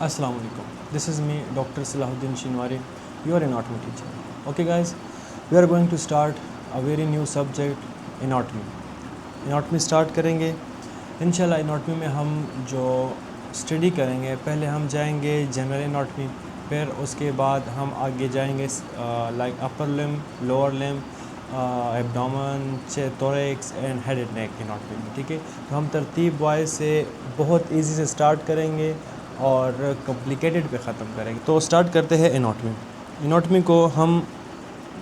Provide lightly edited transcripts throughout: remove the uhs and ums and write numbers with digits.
Assalamu alaikum. This is me, Dr. Salahuddin Shinwari, your anatomy teacher. Okay, guys, we are going to start a very new subject, anatomy. Anatomy start करेंगे. इंशाल्लाह anatomy में हम जो study करेंगे, पहले हम जाएंगे जनरल anatomy, फिर उसके बाद हम आगे जाएंगे like upper limb, lower limb, abdomen, thorax and head and neck anatomy में. ठीक है, तो हम तरतीब वाइज से बहुत इजी से स्टार्ट करेंगे और कॉम्प्लिकेटेड पे ख़त्म करेंगे. तो स्टार्ट करते हैं एनाटॉमी. एनाटॉमी को हम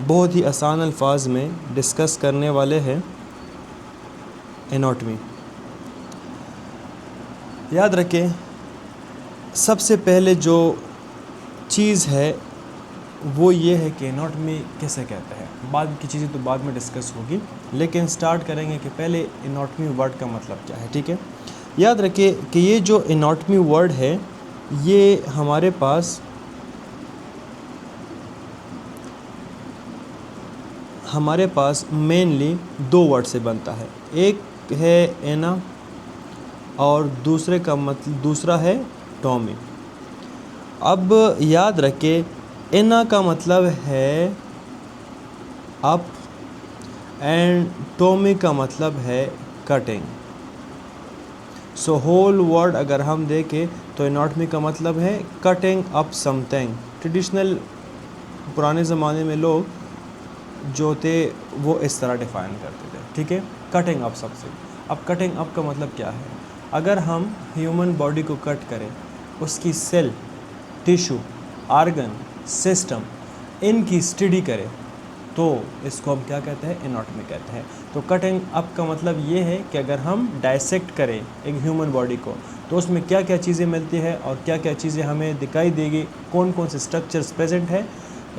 बहुत ही आसान अल्फाज में डिस्कस करने वाले हैं. एनाटॉमी याद रखें, सबसे पहले जो चीज़ है वो ये है कि एनाटॉमी कैसे कहते हैं. बाद की चीज़ें तो बाद में डिस्कस होगी, लेकिन स्टार्ट करेंगे कि पहले एनाटॉमी वर्ड का मतलब क्या है. ठीक है, याद रखिए कि ये जो एनाटॉमी वर्ड है ये हमारे पास मेनली दो वर्ड से बनता है. एक है एना और दूसरा है टॉमी. अब याद रखिए, एना का मतलब है अप एंड टॉमी का मतलब है कटिंग. सो होल वर्ड अगर हम देखें तो एनाटॉमी का मतलब है कटिंग अप समथिंग. ट्रेडिशनल पुराने ज़माने में लोग जो थे वो इस तरह डिफ़ाइन करते थे. ठीक है, कटिंग अप समथिंग. अब कटिंग अप का मतलब क्या है? अगर हम ह्यूमन बॉडी को कट करें, उसकी सेल, टिश्यू, आर्गन, सिस्टम, इनकी स्टडी करें, तो इसको हम क्या कहते हैं? एनाटॉमी कहते हैं. तो कटिंग अप का मतलब ये है कि अगर हम डायसेक्ट करें एक ह्यूमन बॉडी को, तो उसमें क्या क्या चीज़ें मिलती है और क्या क्या चीज़ें हमें दिखाई देगी, कौन कौन से स्ट्रक्चर्स प्रेजेंट है,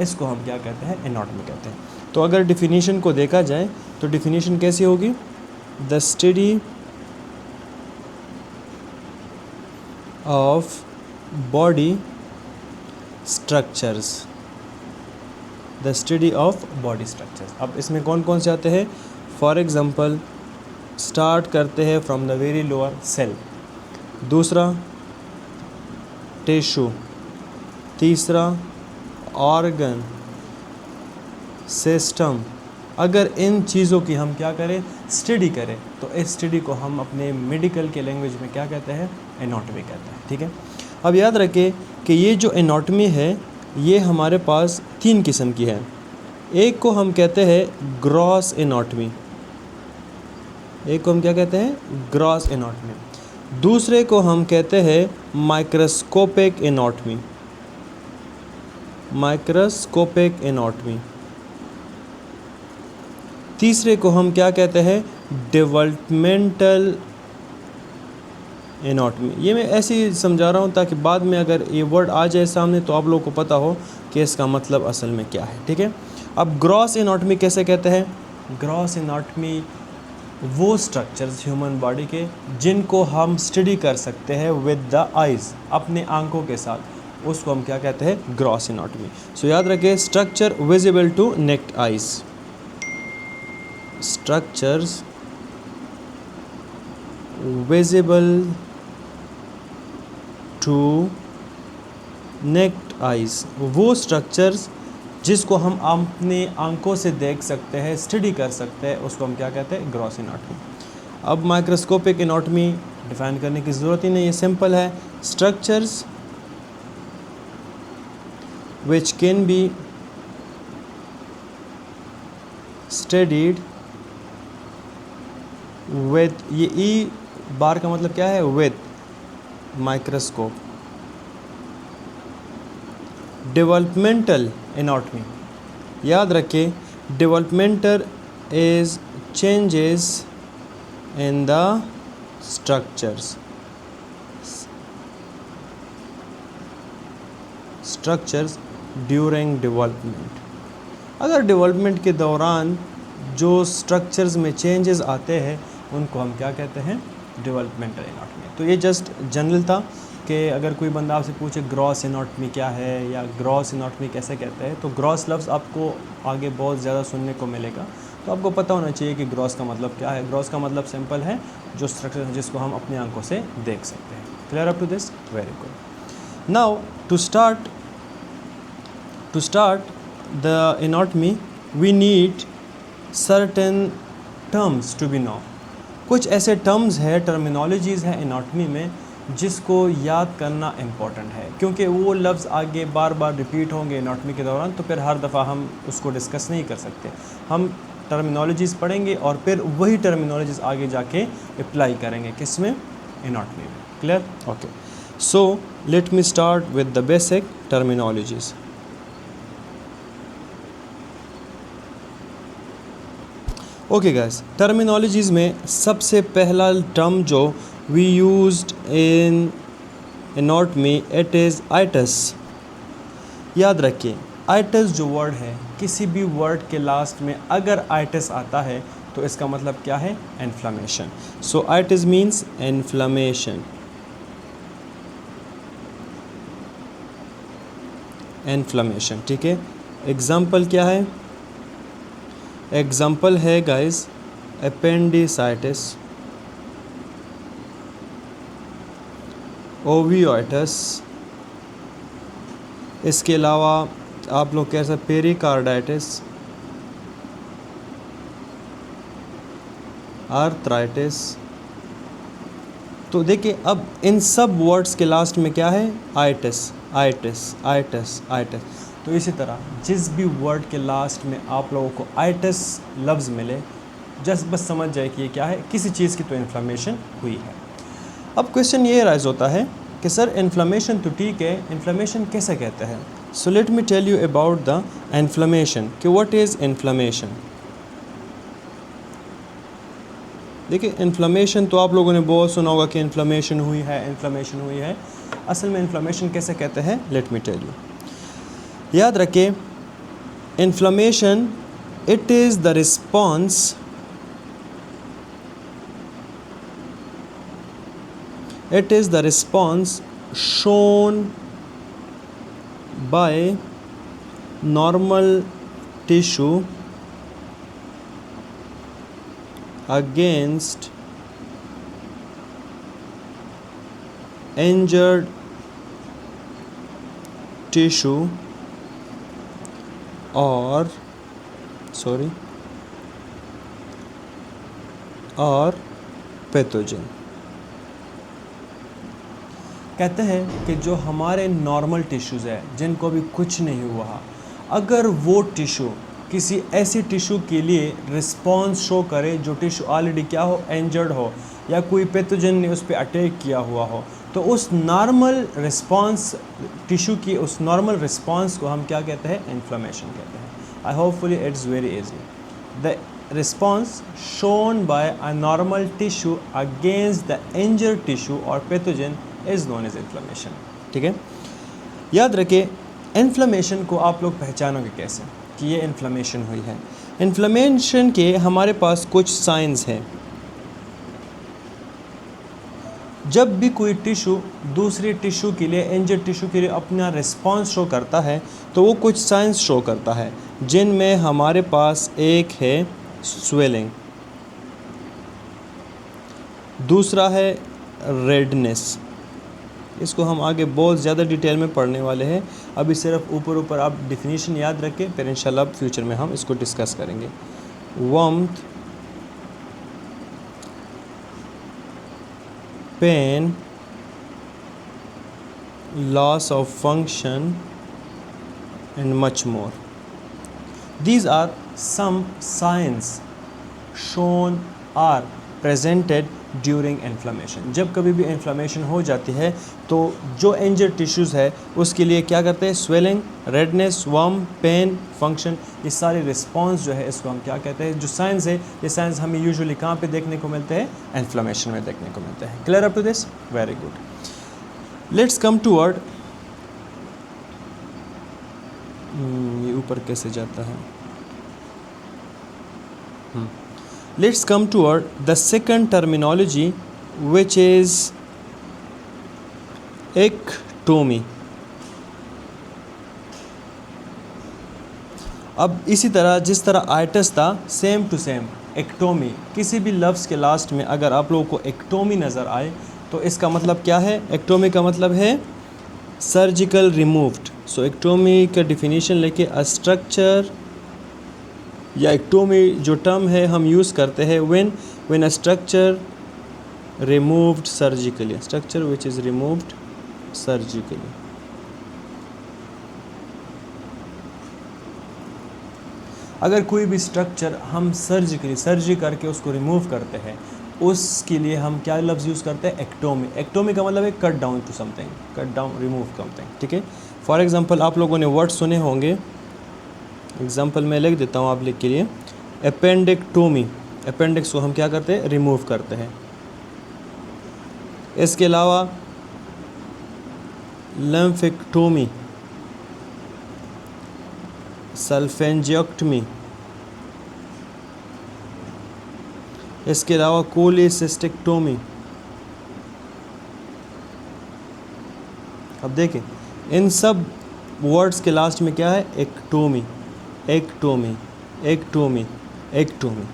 इसको हम क्या कहते हैं? एनाटॉमी कहते हैं. तो अगर डिफिनीशन को देखा जाए तो डिफिनीशन कैसी होगी? The study of body structures. The study of body structures. अब इसमें कौन कौन से आते हैं? फॉर एग्ज़ाम्पल स्टार्ट करते हैं from the very lower, cell. दूसरा टिश्यू. तीसरा ऑर्गन, सिस्टम. अगर इन चीज़ों की हम क्या करें? स्टडी करें, तो इस स्टडी को हम अपने मेडिकल के लैंग्वेज में क्या कहते हैं? एनाटॉमी कहते हैं. ठीक है, अब याद रखें कि ये जो एनाटॉमी है ये हमारे पास 3 किस्म की है. एक को हम कहते हैं ग्रॉस एनाटॉमी. एक को हम क्या कहते हैं? Gross anatomy. दूसरे को हम कहते हैं माइक्रोस्कोपिक एनाटॉमी. Microscopic anatomy. तीसरे को हम क्या कहते हैं? Developmental anatomy. ये मैं ऐसे ही समझा रहा हूँ ताकि बाद में अगर ये वर्ड आ जाए सामने तो आप लोगों को पता हो कि इसका मतलब असल में क्या है. ठीक है, अब ग्रॉस एनाटॉमी कैसे कहते हैं? ग्रॉस एनाटॉमी वो स्ट्रक्चर्स ह्यूमन बॉडी के जिनको हम स्टडी कर सकते हैं विद द आइज़, अपने आंखों के साथ, उसको हम क्या कहते हैं? Gross anatomy. सो याद रखें, structure visible to naked eyes. Structures visible to naked eyes, वो स्ट्रक्चर्स जिसको हम अपने आंखों से देख सकते हैं, स्टडी कर सकते हैं, उसको हम क्या कहते हैं? Gross anatomy. अब माइक्रोस्कोपिक एनाटॉमी डिफाइन करने की ज़रूरत ही नहीं, ये सिंपल है. Structures which can be studied with, ये ई बार का मतलब क्या है? With microscope. Developmental anatomy. याद रखें, developmental is changes in the structures. Structures during development. अगर डेवलपमेंट के दौरान जो स्ट्रक्चर्स में चेंजेस आते हैं उनको हम क्या कहते हैं? Developmental anatomy. तो ये जस्ट जनरल था कि अगर कोई बंदा आपसे पूछे ग्रॉस एनाटॉमी क्या है या ग्रॉस एनाटॉमी कैसे कहते हैं, तो ग्रॉस लफ्ज़ आपको आगे बहुत ज़्यादा सुनने को मिलेगा. तो आपको पता होना चाहिए कि ग्रॉस का मतलब क्या है. ग्रॉस का मतलब सिंपल है, जो स्ट्रक्चर है जिसको हम अपनी आंखों से देख सकते हैं. Clear up to this? Very good. Now to start the anatomy we need certain terms to be known. कुछ ऐसे टर्म्स है, टर्मिनोलॉजीज़ है एनाटॉमी में जिसको याद करना इम्पॉर्टेंट है, क्योंकि वो लफ्ज़ आगे बार बार रिपीट होंगे एनाटॉमी के दौरान, तो फिर हर दफ़ा हम उसको डिस्कस नहीं कर सकते। हम टर्मिनोलॉजीज़ पढ़ेंगे और फिर वही टर्मिनोलॉजीज़ आगे जाके अप्लाई करेंगे किस में, एनाटॉमी में। Clear? Okay, so let me start with the basic terminologies. Okay guys, terminologies में सबसे पहला टर्म जो we used in anatomy it is itis. याद रखिए, आइटस जो वर्ड है, किसी भी वर्ड के लास्ट में अगर आइटस आता है तो इसका मतलब क्या है, इन्फ्लेमेशन। सो आइटस मीन्स इन्फ्लेमेशन। इन्फ्लेमेशन, ठीक है। एग्जाम्पल क्या है? एग्जाम्पल है गाइस अपेंडिसाइटिस, ओवियोइटिस, इसके अलावा आप लोग कह सकते पेरिकार्डाइटिस, आर्थराइटिस। तो देखिए, अब इन सब वर्ड्स के लास्ट में क्या है, आइटिस आइटिस आइटिस आइटिस। तो इसी तरह जिस भी वर्ड के लास्ट में आप लोगों को आइटिस लफ्ज़ मिले, बस समझ जाए कि ये क्या है, किसी चीज़ की तो इन्फ्लेमेशन हुई है। अब क्वेश्चन ये राइज होता है कि सर इन्फ्लेमेशन तो ठीक है, इन्फ्लेमेशन कैसे कहते हैं? So let me tell you about the inflammation कि व्हाट इज़ इन्फ्लेमेशन। देखिए, इन्फ्लेमेशन तो आप लोगों ने बहुत सुना होगा कि इन्फ्लेमेशन हुई है, इन्फ्लेमेशन हुई है। असल में इन्फ्लेमेशन कैसे कहते हैं, लेट मी टेल यू। याद रखें, inflammation it is the response, it is the response shown by normal tissue against injured tissue or pathogen। कहते हैं कि जो हमारे नॉर्मल टिश्यूज़ है जिनको भी कुछ नहीं हुआ, अगर वो टिश्यू किसी ऐसी टिश्यू के लिए रिस्पॉन्स शो करे जो टिश्यू ऑलरेडी क्या हो, इंजर्ड हो, या कोई पैथोजन ने उस पर अटैक किया हुआ हो, तो उस नॉर्मल रिस्पॉन्स टिश्यू की उस नॉर्मल रिस्पॉन्स को हम क्या कहते हैं, इन्फ्लेमेशन कहते हैं। I hopefully it's very easy. The response shown by a normal tissue against the injured tissue और pathogen is known as inflammation. ठीक है, याद रखिए, इन्फ्लेमेशन को आप लोग पहचानोगे कैसे कि ये इन्फ्लेमेशन हुई है। इन्फ्लेमेशन के हमारे पास कुछ साइंस हैं। जब भी कोई टिश्यू दूसरी टिश्यू के लिए, इंजर्ड टिश्यू के लिए अपना रिस्पॉन्स शो करता है तो वो कुछ साइंस शो करता है, जिनमें हमारे पास एक है स्वेलिंग, दूसरा है रेडनेस। इसको हम आगे बहुत ज़्यादा डिटेल में पढ़ने वाले हैं, अभी सिर्फ ऊपर आप डिफिनीशन याद रखें, फिर इंशाल्लाह फ्यूचर में हम इसको डिस्कस करेंगे। Warmth, pain, loss of function and much more. These are some signs shown or presented during inflammation। जब कभी भी इन्फ्लेमेशन हो जाती है तो जो इंजर्ड टिश्यूज़ है उसके लिए क्या करते हैं, swelling, redness, warm, pain, function, ये सारे रिस्पॉन्स जो है इसको हम क्या कहते हैं, जो साइंस है, ये साइंस हमें यूजुअली कहाँ पे देखने को मिलते हैं, इन्फ्लेमेशन में देखने को मिलते हैं। Clear up to this? Very good. Let's come toward, ये ऊपर कैसे जाता है, let's come toward the second terminology which is ectomy। अब इसी तरह जिस तरह आइटस था, सेम टू सेम एक्टोमी, किसी भी लफ्ज़ के लास्ट में अगर आप लोगों को एक्टोमी नज़र आए तो इसका मतलब क्या है, एक्टोमी का मतलब है सर्जिकल रिमूव्ड। सो एक्टोमी का डिफिनीशन लेके स्ट्रक्चर या एक्टोमी जो टर्म है हम यूज़ करते हैं when a structure removed surgically, structure which is removed surgically. अगर कोई भी स्ट्रक्चर हम सर्जरी करके उसको रिमूव करते हैं, उसके लिए हम क्या लफ्ज़ यूज़ करते हैं? एक्टोमी। एक्टोमी का मतलब है cut down to something, cut down, remove something, ठीक है। फॉर एग्जांपल आप लोगों ने वर्ड सुने होंगे, एग्जांपल मैं लिख देता हूँ आप लोग के लिए। अपेंडिक्टोमी, अपेंडिक्स को हम क्या करते हैं? रिमूव करते हैं। इसके अलावा लिम्फेक्टोमी, सल्फेंजियोक्टमी, इसके अलावा कोलेसिस्टेक्टोमी। अब देखें इन सब वर्ड्स के लास्ट में क्या है? Ectomy, ectomy, ectomy, ectomy.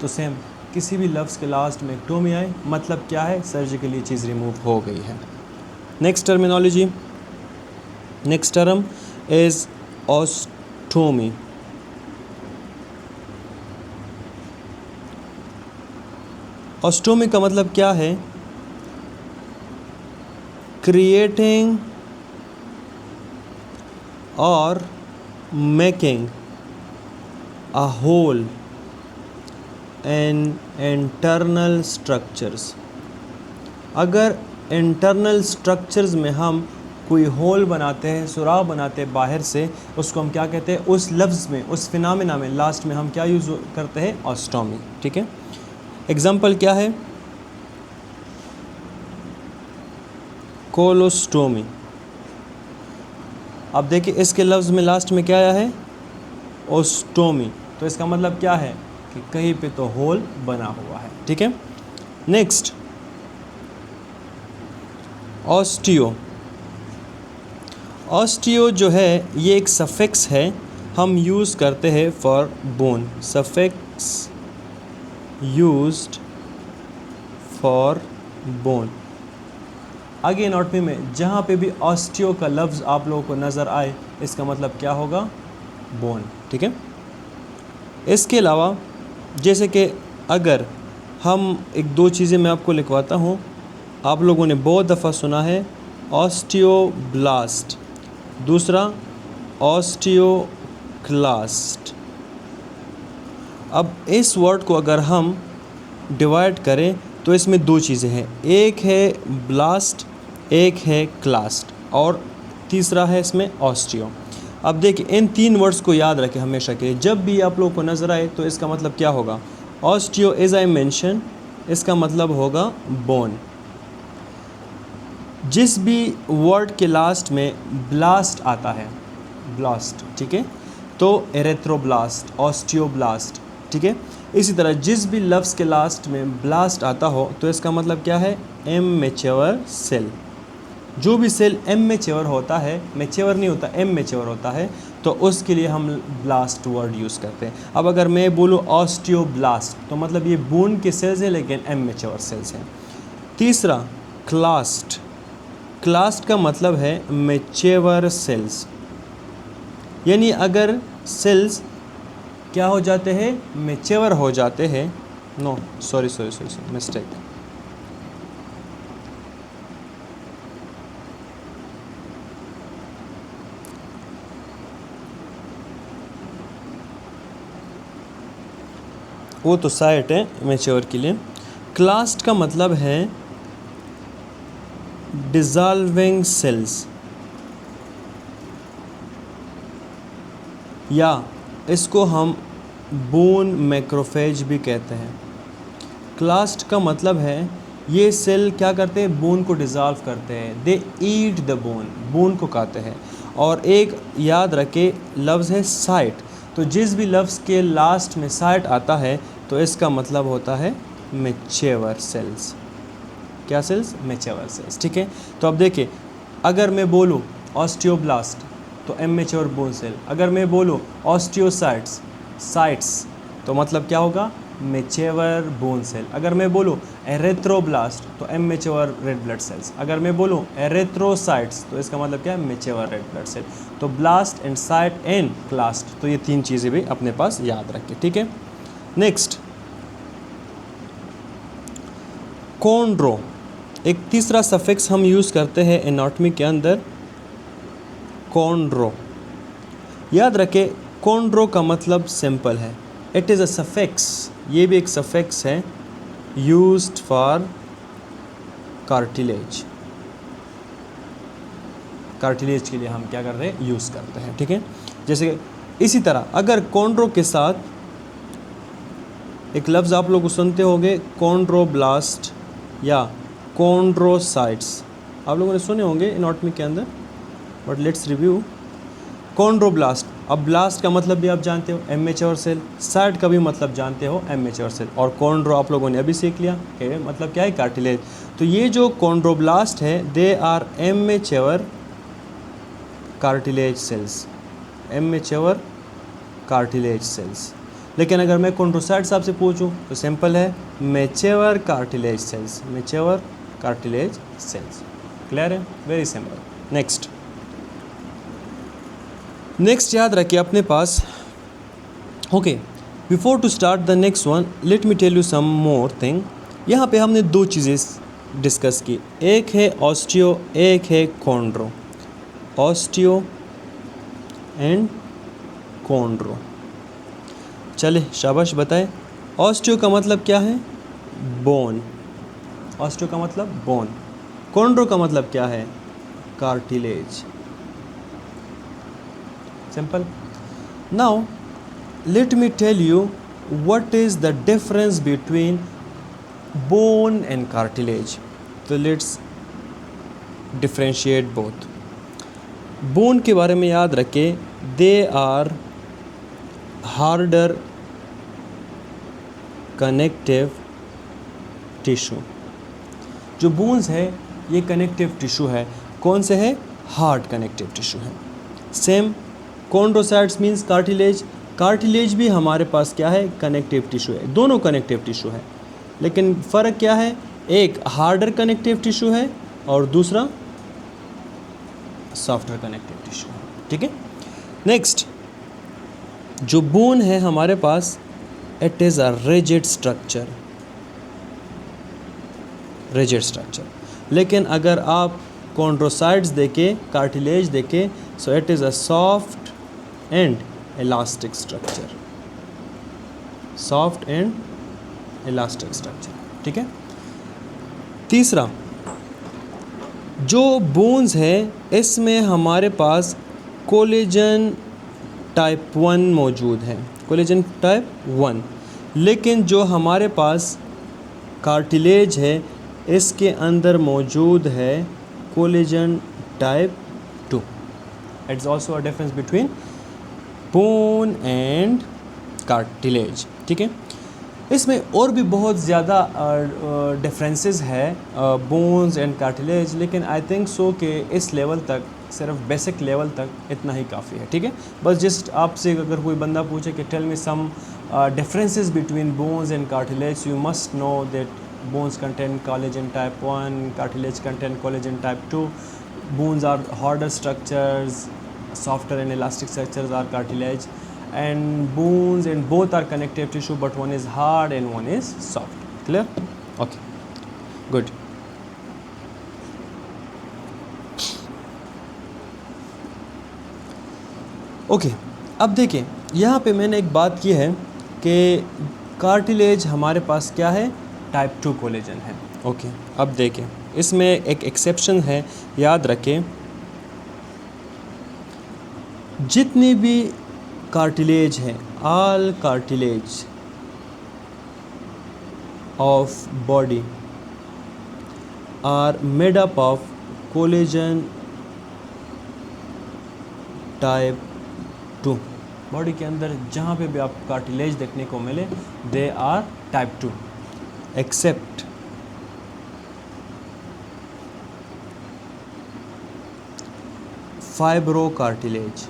तो सेम किसी भी लफ्ज़ के लास्ट में एक्टोमी आए मतलब क्या है? सर्जिकली चीज़ रिमूव हो गई है। Next terminology, next term is ostomy. Ostomy का मतलब क्या है? क्रिएटिंग और making a hole in internal structures. अगर इंटरनल स्ट्रक्चर्स में हम कोई होल बनाते हैं, सुराख बनाते हैं बाहर से, उसको हम क्या कहते हैं? उस लफ्ज़ में, उस फिनोमेना में लास्ट में हम क्या यूज़ करते हैं? ऑस्टोमी, ठीक है। एग्जाम्पल क्या है? कोलोस्टोमी। अब देखिए इसके लफ्ज़ में लास्ट में क्या आया है? ओस्टोमी। तो इसका मतलब क्या है कि कहीं पे तो होल बना हुआ है, ठीक है। Next osteo. ऑस्टियो जो है ये एक सफिक्स है, हम यूज़ करते हैं for bone, suffix used for bone. आगे एनाटॉमी में जहाँ पे भी ऑस्टियो का लफ्ज़ आप लोगों को नज़र आए इसका मतलब क्या होगा? बोन, ठीक है। इसके अलावा जैसे कि अगर हम एक दो चीज़ें मैं आपको लिखवाता हूँ, आप लोगों ने बहुत दफ़ा सुना है ऑस्टियोब्लास्ट, दूसरा ऑस्टियोक्लास्ट। अब इस वर्ड को अगर हम डिवाइड करें तो इसमें दो चीज़ें हैं, एक है ब्लास्ट, एक है क्लास्ट, और तीसरा है इसमें ऑस्टियो। अब देखिए इन तीन वर्ड्स को याद रखें हमेशा के लिए, जब भी आप लोगों को नज़र आए तो इसका मतलब क्या होगा? ऑस्टियो एज आई मेंशन, इसका मतलब होगा बोन। जिस भी वर्ड के लास्ट में ब्लास्ट आता है, ब्लास्ट, ठीक है, तो एरेथ्रोब्लास्ट, ऑस्टियोब्लास्ट, ठीक है। इसी तरह जिस भी लफ्ज़ के लास्ट में ब्लास्ट आता हो तो इसका मतलब क्या है? Immature cell. जो भी सेल इमैच्योर होता है, मैच्योर नहीं होता, इमैच्योर होता है, तो उसके लिए हम ब्लास्ट वर्ड यूज़ करते हैं। अब अगर मैं बोलूँ ऑस्टियोब्लास्ट तो मतलब ये बोन के सेल्स हैं लेकिन इमैच्योर सेल्स हैं। तीसरा क्लास्ट, क्लास्ट का मतलब है मैच्योर सेल्स, यानी अगर सेल्स क्या हो जाते हैं? मैच्योर हो जाते हैं। नो सॉरी मिस्टेक, वो तो साइट है मैच्योर के लिए। क्लास्ट का मतलब है डिज़ॉल्विंग सेल्स, या इसको हम बोन मैक्रोफेज भी कहते हैं। क्लास्ट का मतलब है ये सेल क्या करते हैं? बोन को डिज़ॉल्व करते हैं, दे ईट द बोन, बोन को खाते हैं। और एक याद रखे लफ्ज़ है साइट, तो जिस भी लफ्ज़ के लास्ट में साइट आता है तो इसका मतलब होता है मैच्योर सेल्स। क्या सेल्स? मैच्योर सेल्स, ठीक है। तो अब देखिए अगर मैं बोलूँ ऑस्टियोब्लास्ट तो इमैच्योर बोन सेल, अगर मैं बोलूँ ऑस्टियोसाइट्स, साइट्स, तो मतलब क्या होगा? Mature bone cell. अगर मैं बोलूँ एरेथ्रोब्लास्ट तो इमेच्योर रेड ब्लड सेल्स। अगर मैं बोलूँ एरेथ्रोसाइट्स तो इसका मतलब क्या है, मेच्योर रेड ब्लड सेल। तो ब्लास्ट एंड साइट एंड क्लास्ट, तो ये तीन चीज़ें भी अपने पास याद रखें, ठीक है। नेक्स्ट कॉन्ड्रो, एक तीसरा सफिक्स हम यूज़ करते हैं एनाटॉमी के अंदर, कॉन्ड्रो। याद रखें कॉन्ड्रो का मतलब सिंपल है, इट इज़ अ सफिक्स, ये भी एक सफिक्स है यूज्ड फॉर कार्टिलेज। कार्टिलेज के लिए हम क्या कर रहे हैं, यूज़ करते हैं, ठीक है। जैसे इसी तरह अगर कॉन्ड्रो के साथ एक लफ्ज़ आप लोग सुनते होंगे कॉन्ड्रोब्लास्ट या कॉन्ड्रोसाइट्स, आप लोगों ने सुने होंगे एनाटॉमी के अंदर, बट लेट्स रिव्यू। कॉन्ड्रोब्लास्ट, अब ब्लास्ट का मतलब भी आप जानते हो इमेच्योर सेल, साइट का भी मतलब जानते हो इमेच्योर सेल, और कॉन्ड्रो आप लोगों ने अभी सीख लिया कि मतलब क्या है, कार्टिलेज। तो ये जो कॉन्ड्रोब्लास्ट है they are immature cartilage cells, immature cartilage cells. लेकिन अगर मैं कॉन्ड्रोसाइट्स आपसे पूछूं तो सिंपल है, mature cartilage cells, mature cartilage cells. Clear है, वेरी सिंपल। नेक्स्ट याद रखिए अपने पास। Okay, before to start the next one let me tell you some more thing. यहाँ पे हमने दो चीज़ें डिस्कस की, एक है ऑस्टियो, एक है कॉन्ड्रो। ऑस्टियो एंड कॉन्ड्रो, चले शाबाश बताएं। ऑस्टियो का मतलब क्या है, बोन, ऑस्टियो का मतलब बोन। कॉन्ड्रो का मतलब क्या है, cartilage. Simple. Now let me tell you what is the difference between bone and cartilage. तो लेट्स डिफरेंशिएट बोथ। बोन के बारे में याद रखें, they are harder connective tissue. जो बोन्स है ये कनेक्टिव टिश्यू है, कौन से है, हार्ड कनेक्टिव टिश्यू है। Same chondrocytes means cartilage, cartilage भी हमारे पास क्या है, कनेक्टिव टिश्यू है, दोनों कनेक्टिव टिश्यू है। लेकिन फ़र्क क्या है, एक हार्डर कनेक्टिव टिश्यू है और दूसरा सॉफ्टवेयर कनेक्टिव टिश्यू है, ठीक है। नेक्स्ट, जो बोन है हमारे पास, it is a rigid structure, rigid structure. लेकिन अगर आप कॉन्ड्रोसाइट्स देखें, कार्टिलेज देखें, so it is a soft and elastic structure, soft and elastic structure, ठीक है। तीसरा, जो बोन्स है इसमें हमारे पास कोलेजन टाइप 1 मौजूद है, कोलेजन टाइप 1। लेकिन जो हमारे पास कार्टिलेज है इसके अंदर मौजूद है collagen type 2। It's also a difference between bone and cartilage, ठीक है। इसमें और भी बहुत ज़्यादा डिफरेंसेस है बोन्स एंड कार्टिलेज, लेकिन आई थिंक सो कि इस लेवल तक, सिर्फ बेसिक लेवल तक इतना ही काफ़ी है, ठीक है। बस जस्ट आपसे अगर कोई बंदा पूछे कि tell me some differences between bones and cartilage, you must know that bones contain collagen type 1, cartilage contain collagen type 2. Bones are harder structures, softer and elastic structures are cartilage, and bones and both are connective tissue, but one is hard and one is soft. Clear? Okay, good. Okay, अब देखें यहाँ पे मैंने एक बात की है कि कार्टिलेज हमारे पास क्या है, टाइप 2 कोलेजन है। ओके, अब देखें इसमें एक एक्सेप्शन है, याद रखें जितनी भी कार्टिलेज है, all cartilage of body are made up of collagen type 2। Body के अंदर जहाँ पे भी आप कार्टिलेज देखने को मिले, they are type 2 except fibrocartilage,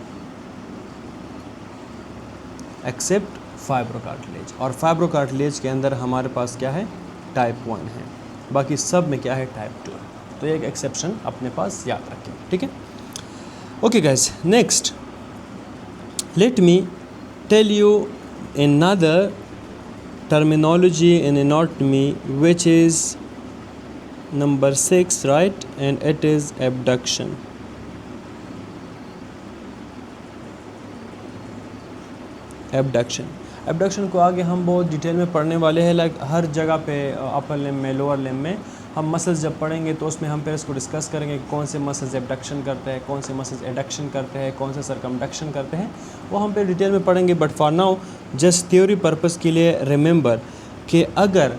except fibrocartilage, और फाइब्रोकार्टिलेज के अंदर हमारे पास क्या है, टाइप 1 है, बाकी सब में क्या है, टाइप 2 है। तो ये एक एक्सेप्शन अपने पास याद रखें, ठीक है। Okay guys, next let me tell you another terminology in anatomy, which is number 6, right, and it is abduction. Abduction को आगे हम बहुत डिटेल में पढ़ने वाले हैं, लाइक हर जगह पे, अपर लिम्ब में, लोअर लिम्ब में हम मसल्स जब पढ़ेंगे तो उसमें हम फिर इसको डिस्कस करेंगे कौन से मसल्स एबडक्शन करते हैं, कौन से मसल्स एडक्शन करते हैं, कौन से सरकमडक्शन करते हैं, वो हम फिर डिटेल में पढ़ेंगे। But for now just theory purpose के लिए रिमेंबर कि अगर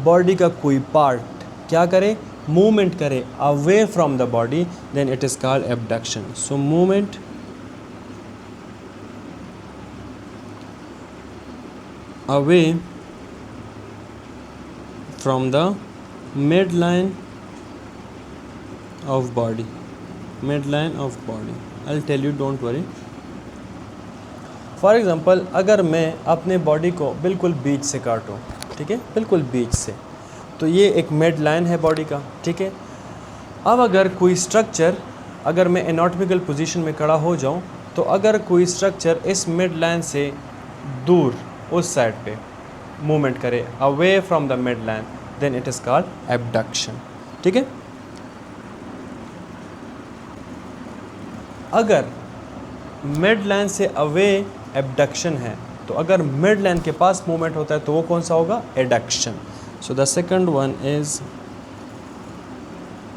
बॉडी का कोई पार्ट क्या करे, मूवमेंट करे away from the body, then it is called abduction. So movement away from the midline of body, I'll tell you, don't worry. For example अगर मैं अपने बॉडी को बिल्कुल बीच से काटूँ, ठीक है, बिल्कुल बीच से, तो ये एक मिड लाइन है बॉडी का, ठीक है। अब अगर कोई स्ट्रक्चर, अगर मैं एनाटॉमिकल पोजीशन में खड़ा हो जाऊँ, तो अगर कोई स्ट्रक्चर इस मिड लाइन से दूर उस साइड पे मूवमेंट करे away from the midline, then it is called abduction, ठीक है। अगर मिड लाइन से अवे एबडक्शन है, तो अगर मिड लाइन के पास मूवमेंट होता है तो वो कौन सा होगा, adduction. So the second one is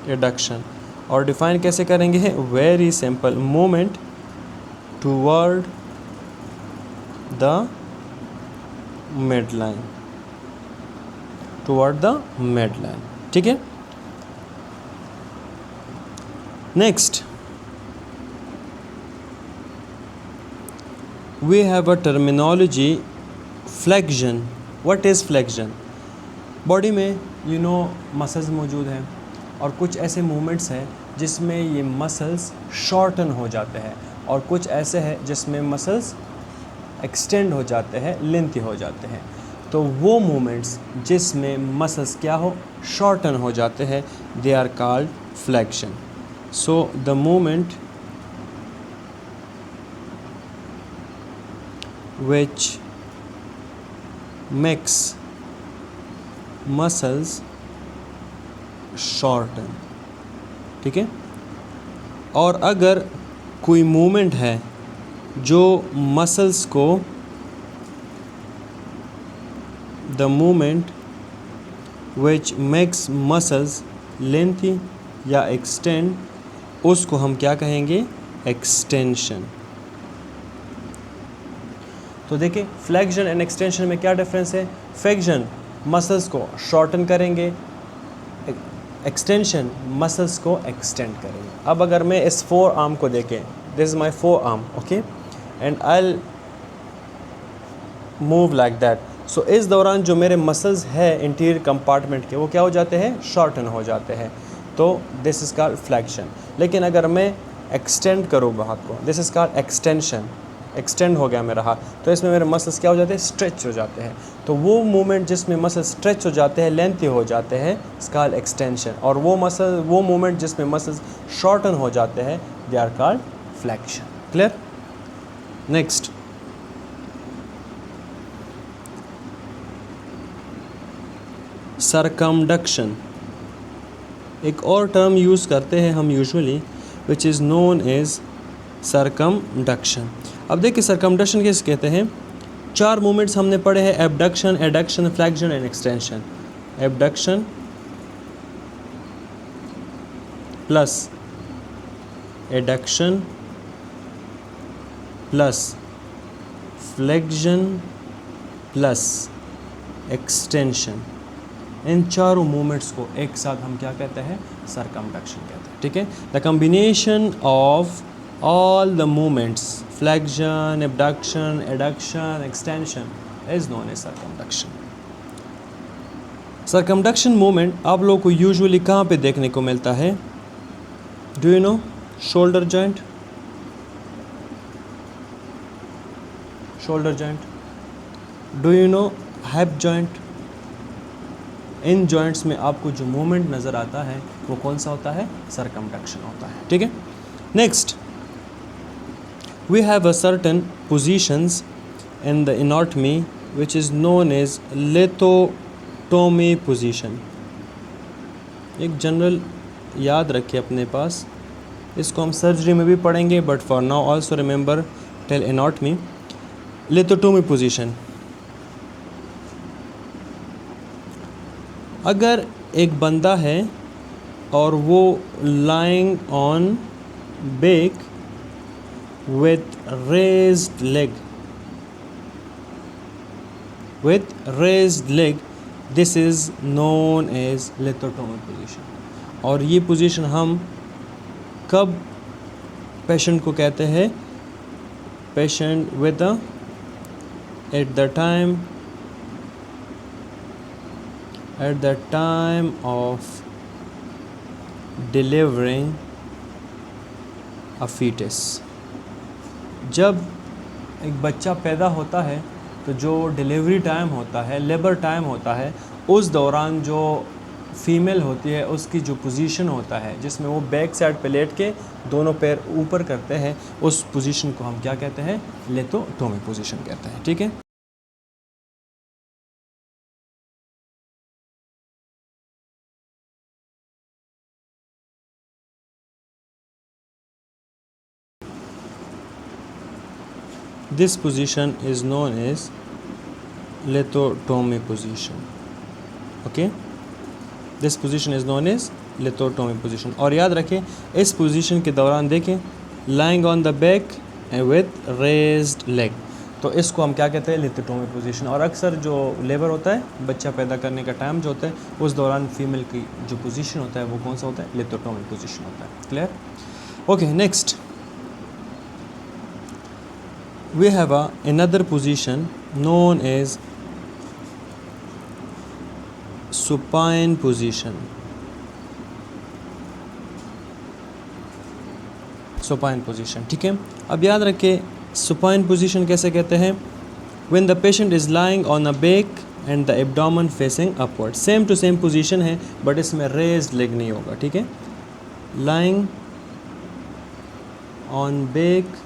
adduction. और डिफाइन कैसे करेंगे, very simple, movement toward the midline, ठीक है। Next we have a terminology, flexion. What is flexion? Body में मसल्स मौजूद हैं और कुछ ऐसे मूवमेंट्स हैं जिसमें ये मसल्स शॉर्टन हो जाते हैं, और कुछ ऐसे हैं जिसमें मसल्स एक्सटेंड हो जाते हैं, लेंथी हो जाते हैं। तो वो मूवमेंट्स जिसमें मसल्स क्या हो, शॉर्टन हो जाते हैं, they are called flexion. So the movement which makes muscles shorten, ठीक है। और अगर कोई मूवमेंट है जो मसल्स को, the movement which makes muscles lengthy या extend, उसको हम क्या कहेंगे, एक्सटेंशन। तो देखिए फ्लेक्शन एंड एक्सटेंशन में क्या डिफरेंस है। फ्लेक्शन मसल्स को शॉर्टन करेंगे, एक्सटेंशन मसल्स को एक्सटेंड करेंगे। अब अगर मैं इस फोर आर्म को देखें, this is my forearm, okay, and I will move like that. So इस दौरान जो मेरे मसल्स है इंटीरियर कंपार्टमेंट के, वो क्या हो जाते हैं, शॉर्टन हो जाते हैं। तो दिस इज़ कॉल्ड फ्लेक्शन। लेकिन अगर मैं एक्सटेंड करूँगा हाथ को, this is called extension. Extend हो गया मेरा हाथ, तो इसमें मेरे मसल्स क्या हो जाते हैं, स्ट्रेच हो जाते हैं। तो वो मूवमेंट जिसमें मसल स्ट्रेच हो जाते हैं, लेंथी हो जाते हैं, इट्स कॉल्ड एक्सटेंशन। और वो मूवमेंट जिसमें मसल्स शॉर्टन हो जाते हैं, they are called flexion. Clear? Next, circumduction. एक और टर्म यूज़ करते हैं हम usually, which is known as circumduction. अब देखिए सरकमडक्शन किसे कहते हैं। चार मूवमेंट्स हमने पढ़े हैं, abduction, adduction, flexion and extension. Abduction plus adduction plus flexion plus extension, इन चारों मूवमेंट्स को एक साथ हम क्या कहते हैं, सरकमडक्शन कहते हैं, ठीक है। The combination of all the movements, flexion, abduction, adduction, extension, is known as circumduction. Circumduction movement आप लोगों को यूजुअली कहाँ पे देखने को मिलता है, do you know, shoulder joint, shoulder joint, do you know hip joint? In joints में आपको जो मूवमेंट नज़र आता है वो कौन सा होता है? सर्कमडक्शन होता है, ठीक है। Next, we have a certain positions in the anatomy which is known as lithotomy position. एक जनरल याद रखिए अपने पास, इसको हम सर्जरी में भी पढ़ेंगे, but for now also remember till anatomy. Lithotomy position, अगर एक बंदा है और वो lying on back with raised leg, this is known as lithotomy position. और ये पोजीशन हम कब पेशेंट को कहते हैं? Patient with at the time of delivering a fetus. जब एक बच्चा पैदा होता है तो जो डिलीवरी टाइम होता है, लेबर टाइम होता है, उस दौरान जो फीमेल होती है उसकी जो पोजीशन होता है जिसमें वो बैक साइड पे लेट के दोनों पैर ऊपर करते हैं, उस पोजीशन को हम क्या कहते हैं? लिथोटोमी पोजीशन कहते हैं, ठीक है। This position is known as lithotomy position. Okay, this position is known as lithotomy position. और याद रखें इस पोजीशन के दौरान देखें lying on the back and with raised leg, तो इसको हम क्या कहते हैं? Lithotomy position. और अक्सर जो लेबर होता है, बच्चा पैदा करने का टाइम जो होता है, उस दौरान फीमेल की जो पोजीशन होता है वो कौन सा होता है? लिथोटोमी पोजीशन होता है। Clear? Okay, next we have another position known as supine position. supine position, ठीक है। अब याद रखें supine position कैसे कहते हैं? when the patient is lying on a back and the abdomen facing upward. same to same position है, but इसमें raised leg नहीं होगा, ठीक है। lying on back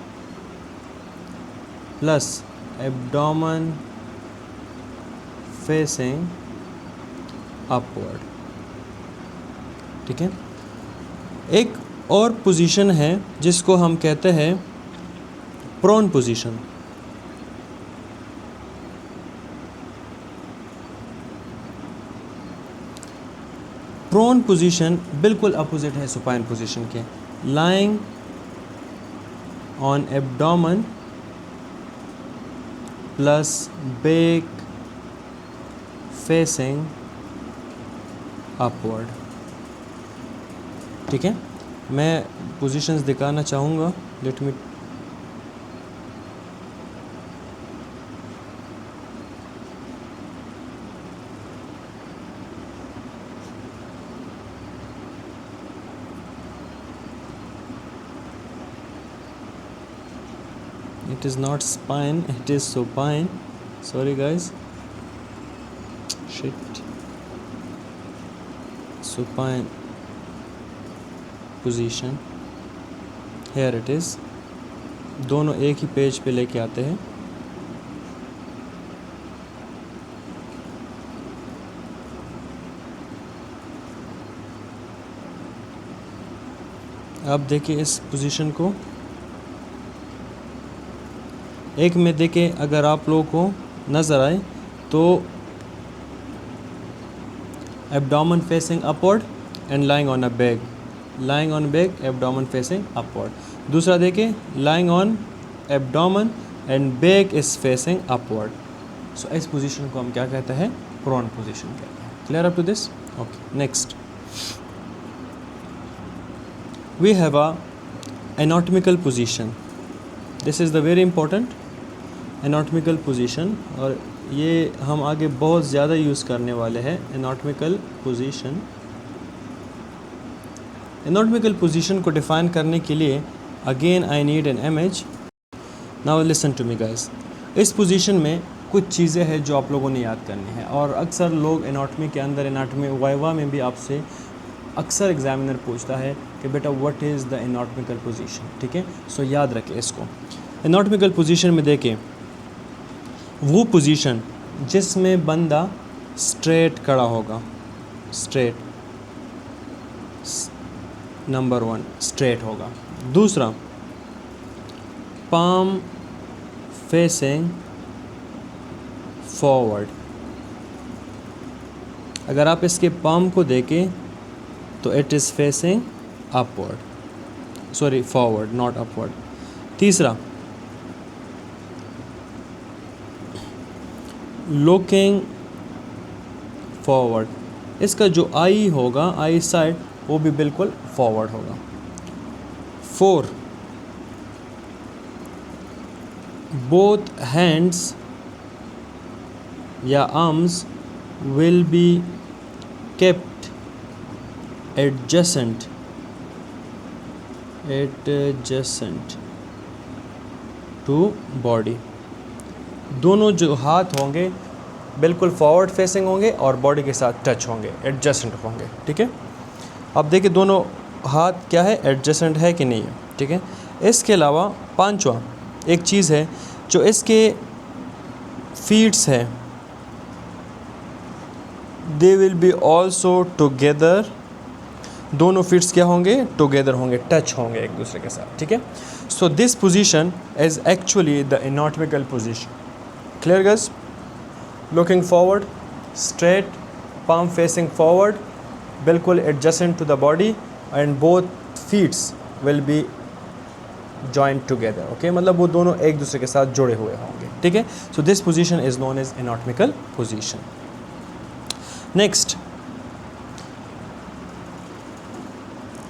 plus abdomen facing upward, ठीक है। एक और पोजीशन है जिसको हम कहते हैं प्रोन पोजीशन। प्रोन पोजीशन बिल्कुल अपोजिट है सुपाइन पोजीशन के। Lying on abdomen plus back facing upward, ठीक है। मैं पोजीशंस दिखाना चाहूँगा, let me it is not spine, it is supine. Sorry guys, shit. Supine position, here it is. दोनों एक ही पेज पे लेके आते हैं। आप देखिए इस पोजीशन को, एक में देखें अगर आप लोगों को नज़र आए तो abdomen facing upward and lying on a back, lying on back, abdomen facing upward. दूसरा देखें lying on abdomen and back is facing upward. So इस पोजीशन को हम क्या कहते हैं? प्रोन पोजीशन कहते हैं। Clear up to this? Okay, next we have a anatomical position. This is the very important anatomical position, और ये हम आगे बहुत ज़्यादा यूज़ करने वाले हैं। एनाटॉमिकल पोजीशन, एनाटॉमिकल पोजीशन को डिफ़ाइन करने के लिए again I need an image. Now listen to me guys. इस पोजीशन में कुछ चीज़ें हैं जो आप लोगों ने याद करनी है। और अक्सर लोग एनाटॉमी के अंदर, एनाटॉमी वाइवा में भी आपसे अक्सर एग्जामिनर पूछता है कि बेटा what is the anatomical position, ठीक है। सो याद रखें इसको। एनाटॉमिकल पोजीशन में देखें वो पोजीशन जिसमें बंदा स्ट्रेट खड़ा होगा, स्ट्रेट, नंबर 1 स्ट्रेट होगा। दूसरा, पाम फेसिंग फॉरवर्ड। अगर आप इसके पाम को देखें तो it is facing upward, sorry forward not upward. तीसरा, लुकिंग फॉरवर्ड, इसका जो आई होगा, आई साइड, वो भी बिल्कुल फॉरवर्ड होगा। 4, बोथ हैंड्स या arms will be kept adjacent to body। दोनों जो हाथ होंगे बिल्कुल फॉरवर्ड फेसिंग होंगे और बॉडी के साथ टच होंगे, एडजेसेंट होंगे, ठीक है। अब देखिए दोनों हाथ क्या है, एडजेसेंट है कि नहीं है, ठीक है। इसके अलावा पांचवा एक चीज़ है जो इसके फीट्स है, they will be also together, दोनों फीट्स क्या होंगे, टुगेदर होंगे, टच होंगे एक दूसरे के साथ, ठीक है। So this position is actually the anatomical position. Clear guys? Looking forward, straight, palm facing forward, बिल्कुल adjacent to the body, and both feets will be joint together, okay, मतलब वो दोनों एक दूसरे के साथ जुड़े हुए होंगे, ठीक है। So this position is known as anatomical position. Next,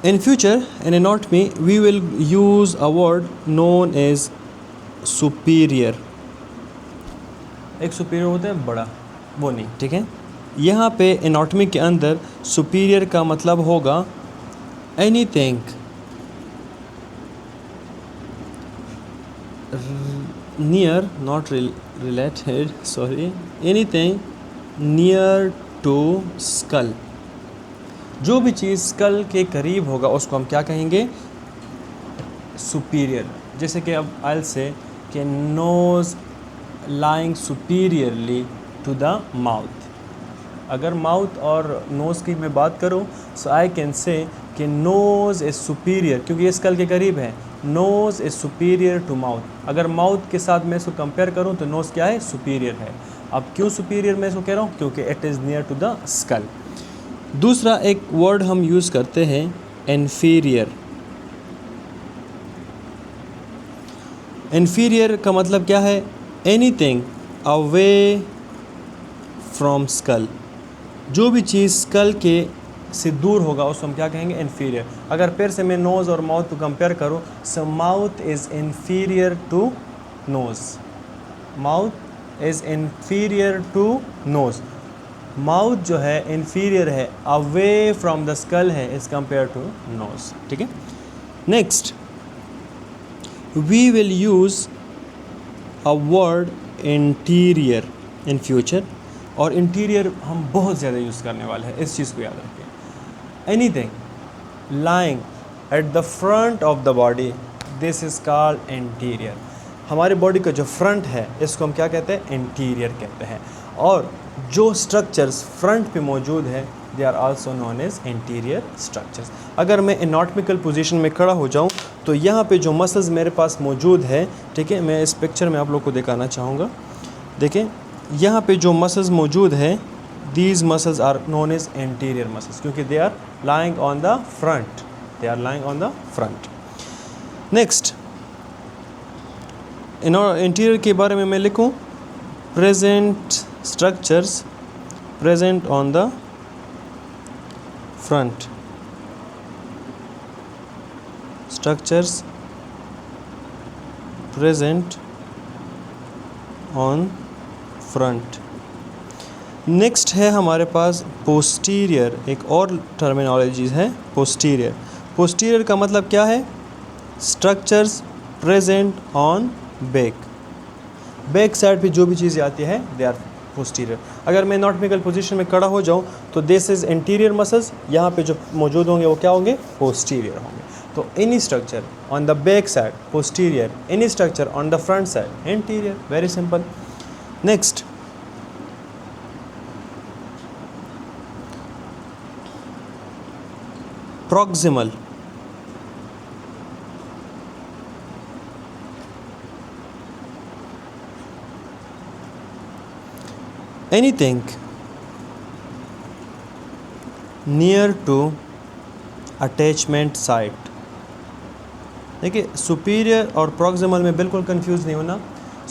in future in anatomy we will use a word known as superior। एक सुपीरियर होता है बड़ा, वो नहीं, ठीक है। यहाँ पे एनाटॉमी के अंदर सुपीरियर का मतलब होगा anything near, not related, sorry, anything near to skull. जो भी चीज़ स्कल के करीब होगा उसको हम क्या कहेंगे, सुपीरियर। जैसे कि अब आई से कि nose lying superiorly to the mouth. अगर माउथ और नोज़ की मैं बात करूं सो आई कैन से कि नोज़ इज़ सुपीरियर, क्योंकि ये स्कल के करीब है, nose is superior to mouth. अगर माउथ के साथ मैं इसको कंपेयर करूं तो नोज़ क्या है, सुपीरियर है। अब क्यों सुपीरियर मैं इसको कह रहा हूँ, क्योंकि it is near to the skull. दूसरा एक वर्ड हम यूज़ करते हैं इन्फीरियर। इन्फीरियर का मतलब क्या है, एनीथिंग अवे फ्रॉम स्कल। जो भी चीज़ स्कल के से दूर होगा उसको हम क्या कहेंगे, इन्फीरियर। अगर फिर से मैं नोज़ और माउथ को कंपेयर करूँ, so mouth is inferior to nose, mouth is inferior to nose. Mouth जो है इन्फीरियर है, अवे फ्रॉम द स्कल है इज़ कंपेयर टू नोज़, ठीक है। Next, we will use a word interior in future. और interior हम बहुत ज़्यादा यूज़ करने वाले हैं, इस चीज़ को याद रखें। Anything lying at the front of the body, this is called interior. हमारे बॉडी का जो फ्रंट है इसको हम क्या कहते हैं, इंटीरियर कहते हैं। और जो स्ट्रक्चर्स फ्रंट पे मौजूद है they are also known as interior structures. अगर मैं एनाटॉमिकल पोजीशन में खड़ा हो जाऊं तो यहाँ पे जो मसल्स मेरे पास मौजूद है, ठीक है, मैं इस पिक्चर में आप लोग को दिखाना चाहूँगा। देखें यहाँ पे जो मसल्स मौजूद है, these muscles are known as interior muscles, क्योंकि they are lying on the front, they are lying on the front. Next, interior के बारे में मैं लिखूं, present structures present on the front, structures present on front. Next है हमारे पास posterior, एक और टर्मिनोलॉजी है पोस्टीरियर। पोस्टीरियर का मतलब क्या है, structures present on back. Back side पे जो भी चीज़ें आती है दे आर पोस्टीरियर। अगर मैं एनाटॉमिकल पोजीशन में खड़ा हो जाऊँ तो दिस इज़ एंटीरियर मसल्स, यहाँ पे जो मौजूद होंगे वो क्या होंगे, पोस्टीरियर होंगे। तो any structure on the back side posterior, any structure on the front side anterior, very simple. Next, proximal, anything near to attachment site. देखिए सुपीरियर और प्रॉक्सिमल में बिल्कुल कंफ्यूज नहीं होना।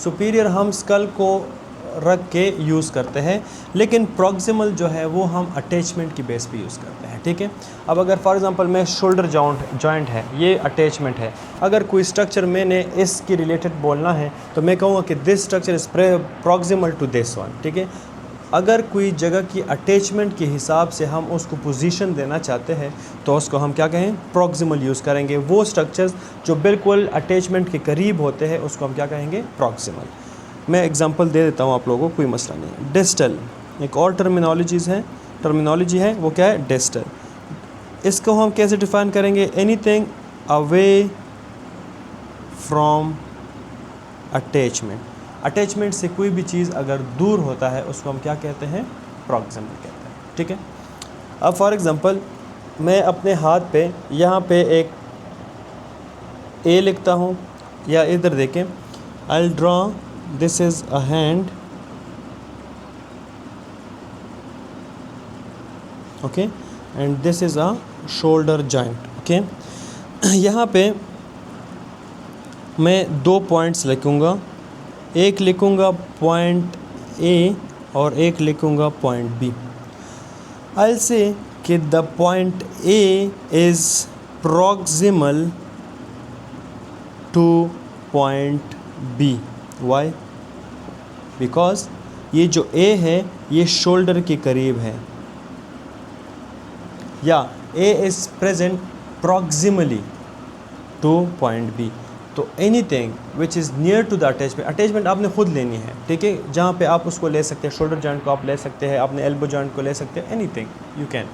सुपीरियर हम स्कल को रख के यूज़ करते हैं, लेकिन प्रॉक्सिमल जो है वो हम अटैचमेंट की बेस पे यूज़ करते हैं, ठीक है। अब अगर फॉर एग्जांपल मैं शोल्डर जॉइंट है, ये अटैचमेंट है, अगर कोई स्ट्रक्चर मैंने इसकी रिलेटेड बोलना है तो मैं कहूँगा कि this structure is proximal to this one, ठीक है। अगर कोई जगह की अटैचमेंट के हिसाब से हम उसको पोजीशन देना चाहते हैं तो उसको हम क्या कहें, प्रॉक्सिमल यूज़ करेंगे। वो स्ट्रक्चर्स जो बिल्कुल अटैचमेंट के करीब होते हैं उसको हम क्या कहेंगे, प्रॉक्सिमल। मैं एग्जांपल दे देता हूँ आप लोगों को, कोई मसला नहीं। डिस्टल एक और टर्मिनोलॉजी है, वो क्या है, डिस्टल। इसको हम कैसे डिफाइन करेंगे, anything away from attachment. Attachment से कोई भी चीज़ अगर दूर होता है उसको हम क्या कहते हैं, प्रॉक्सिमल कहते हैं, ठीक है। अब फॉर एग्जांपल मैं अपने हाथ पे यहाँ पे एक ए लिखता हूँ, या इधर देखें, I draw this is a hand, okay, and this is a shoulder joint, okay. यहाँ पे मैं 2 पॉइंट्स लिखूँगा, एक लिखूँगा पॉइंट ए और एक लिखूँगा point B. I will say कि the point A is proximal to point B. Why? Because ये जो ए है ये शोल्डर के करीब है, या A is present proximally to point B. तो anything which is near to the attachment आपने खुद लेनी है, ठीक है। जहाँ पे आप उसको ले सकते हैं, शोल्डर जॉइंट को आप ले सकते हैं, अपने एल्बो जॉइंट को ले सकते हैं, एनीथिंग यू कैन।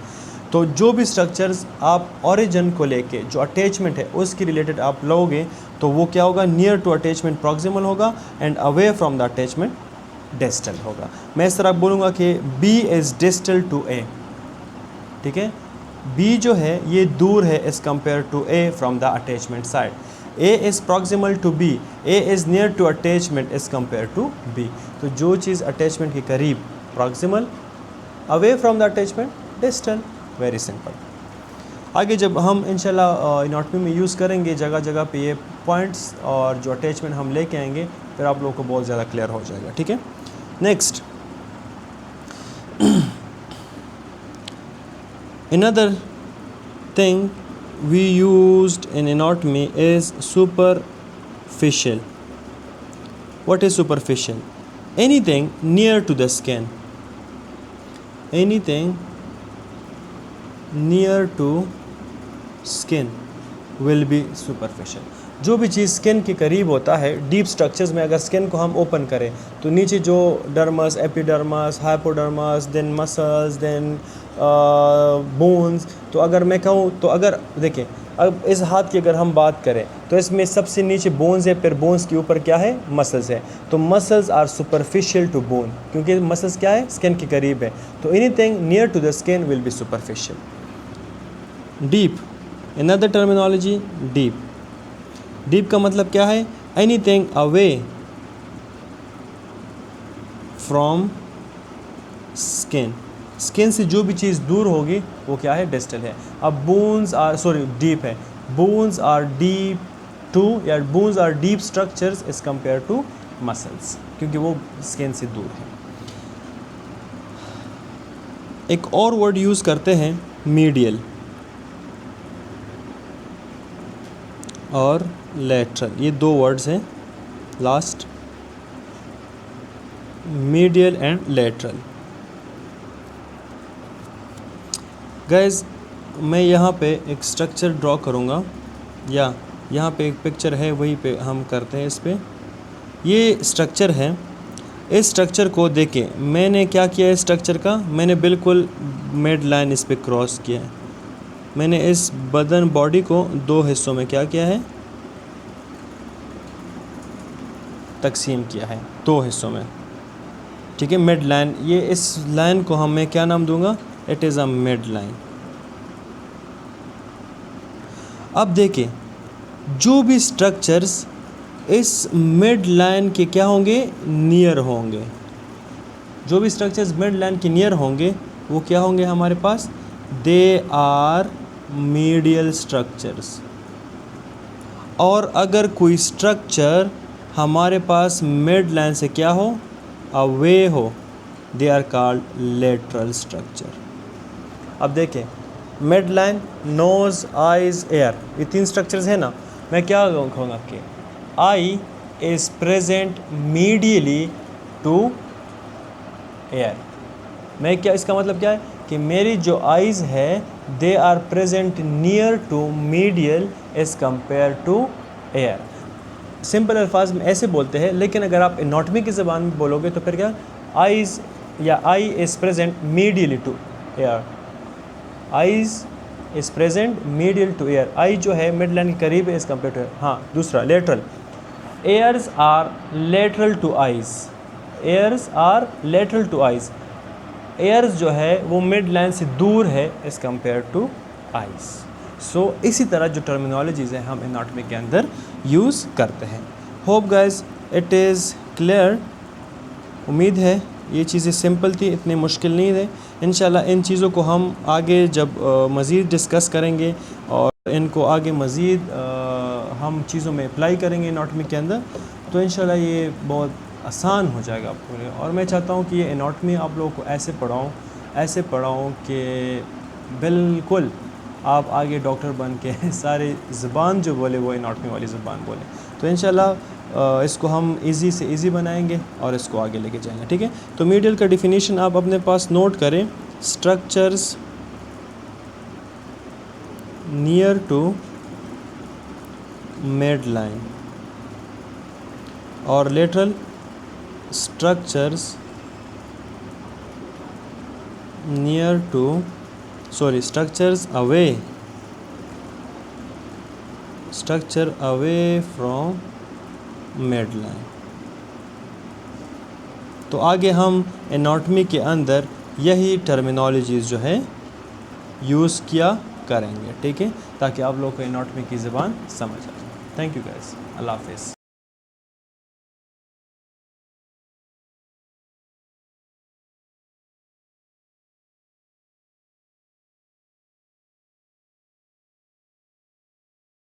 तो जो भी स्ट्रक्चर्स आप ओरिजिन को लेके जो अटैचमेंट है उसकी रिलेटेड आप लोगे तो वो क्या होगा, नियर टू अटैचमेंट प्रॉक्सिमल होगा and away from the attachment distal होगा। मैं इस तरह बोलूँगा कि B is distal to A, ठीक है। बी जो है ये दूर है as compare to A from the attachment side. A is proximal to B, A is near to attachment as compared to B। तो जो चीज़ अटैचमेंट के करीब proximal, away from the attachment distal, very simple। आगे जब हम इंशाल्लाह anatomy में use करेंगे जगह जगह पे ये पॉइंट्स और जो अटैचमेंट हम लेके आएंगे फिर आप लोगों को बहुत ज़्यादा क्लियर हो जाएगा, ठीक है। Next, another thing we used in anatomy is superficial। What is superficial? Anything near to the skin, anything near to skin will be superficial। जो भी चीज़ स्किन के करीब होता है, डीप स्ट्रक्चर्स में अगर स्किन को हम ओपन करें तो नीचे जो dermis, epidermis, hypodermis, then muscles, then bones, तो अगर मैं कहूँ तो अगर देखें अब इस हाथ की अगर हम बात करें तो इसमें सबसे नीचे बोन्स है, फिर बोन्स के ऊपर क्या है, मसल्स है। तो muscles are superficial to bone, क्योंकि मसल्स क्या है, स्किन के करीब है। तो anything near to the skin will be superficial. Deep, another terminology, deep. Deep का मतलब क्या है, anything away from skin. Skin से जो भी चीज़ दूर होगी वो क्या है, डिस्टल है। अब बोन्स आर डीप है, बोन्स आर डीप टू, या bones are deep structures as compare to muscles, क्योंकि वो स्किन से दूर है। एक और वर्ड यूज़ करते हैं मीडियल और लेटरल, ये 2 वर्ड्स हैं last, medial and lateral. Guys मैं यहाँ पे एक स्ट्रक्चर ड्रॉ करूँगा, या यहाँ पे एक पिक्चर है वहीं पे हम करते हैं इस पे। ये स्ट्रक्चर है। इस स्ट्रक्चर को देखें, मैंने क्या किया है स्ट्रक्चर का, मैंने बिल्कुल मिड लाइन इस पे क्रॉस किया है। मैंने इस बदन बॉडी को दो हिस्सों में क्या किया है, तकसीम किया है दो हिस्सों में, ठीक है। मिड लाइन, ये इस लाइन को मैं क्या नाम दूंगा, it is a mid line. अब देखिए, जो भी स्ट्रक्चर्स इस मिड लाइन के क्या होंगे, नियर होंगे, जो भी स्ट्रक्चर्स मिड लाइन के नियर होंगे वो क्या होंगे हमारे पास, दे आर मीडियल स्ट्रक्चर्स। और अगर कोई स्ट्रक्चर हमारे पास मिड लाइन से क्या हो, अवे हो, they are called lateral structure. अब देखें, mid line, nose, eyes, ear, ये तीन स्ट्रक्चर्स है ना। मैं क्या कहूँगा कि eye is present medially to ear. मैं क्या, इसका मतलब क्या है कि मेरी जो आइज़ है they are present near to medial as compare to ear. Simple अल्फाज में ऐसे बोलते हैं, लेकिन अगर आप एनाटॉमी की ज़बान में बोलोगे तो फिर क्या, आइज़ या eye is present medially to ear, eyes is present medial to ear. Eye जो है मिड लाइन के करीब है एज़ कम्पेयर टू एयर। हाँ, दूसरा lateral, ears are lateral to eyes, ears are lateral to eyes. Ears जो है वो मिड लाइन से दूर है as compare to eyes. So इसी तरह जो टर्मिनोलॉजीज़ हैं हम एनाटॉमी के अंदर यूज़ करते हैं। Hope guys it is clear. उम्मीद है ये चीज़ें सिंपल थी, इतनी मुश्किल नहीं थे। इंशाल्लाह इन चीज़ों को हम आगे जब मज़ीद डिस्कस करेंगे और इनको आगे मज़ीद हम चीज़ों में अप्लाई करेंगे एनाटॉमी के अंदर, तो इंशाल्लाह ये बहुत आसान हो जाएगा आपको लिए। और मैं चाहता हूँ कि ये एनाटॉमी आप लोगों को ऐसे पढ़ाऊँ कि बिल्कुल आप आगे डॉक्टर बन के सारी ज़बान जो बोले वो एनाटॉमी वाली ज़बान बोले। तो इंशाल्लाह इसको हम इजी से इजी बनाएंगे और इसको आगे लेके जाएंगे, ठीक है। तो मीडियल का डिफिनीशन आप अपने पास नोट करें, structures near to mid line, और lateral structures near to structures away from mid line. तो आगे हम एनाटॉमी के अंदर यही टर्मिनोलॉजीज़ जो है यूज़ किया करेंगे, ठीक है, ताकि आप लोग को एनाटॉमी की ज़बान समझ आ जाए। थैंक यू गाइस, अल्लाह हाफ़िज़।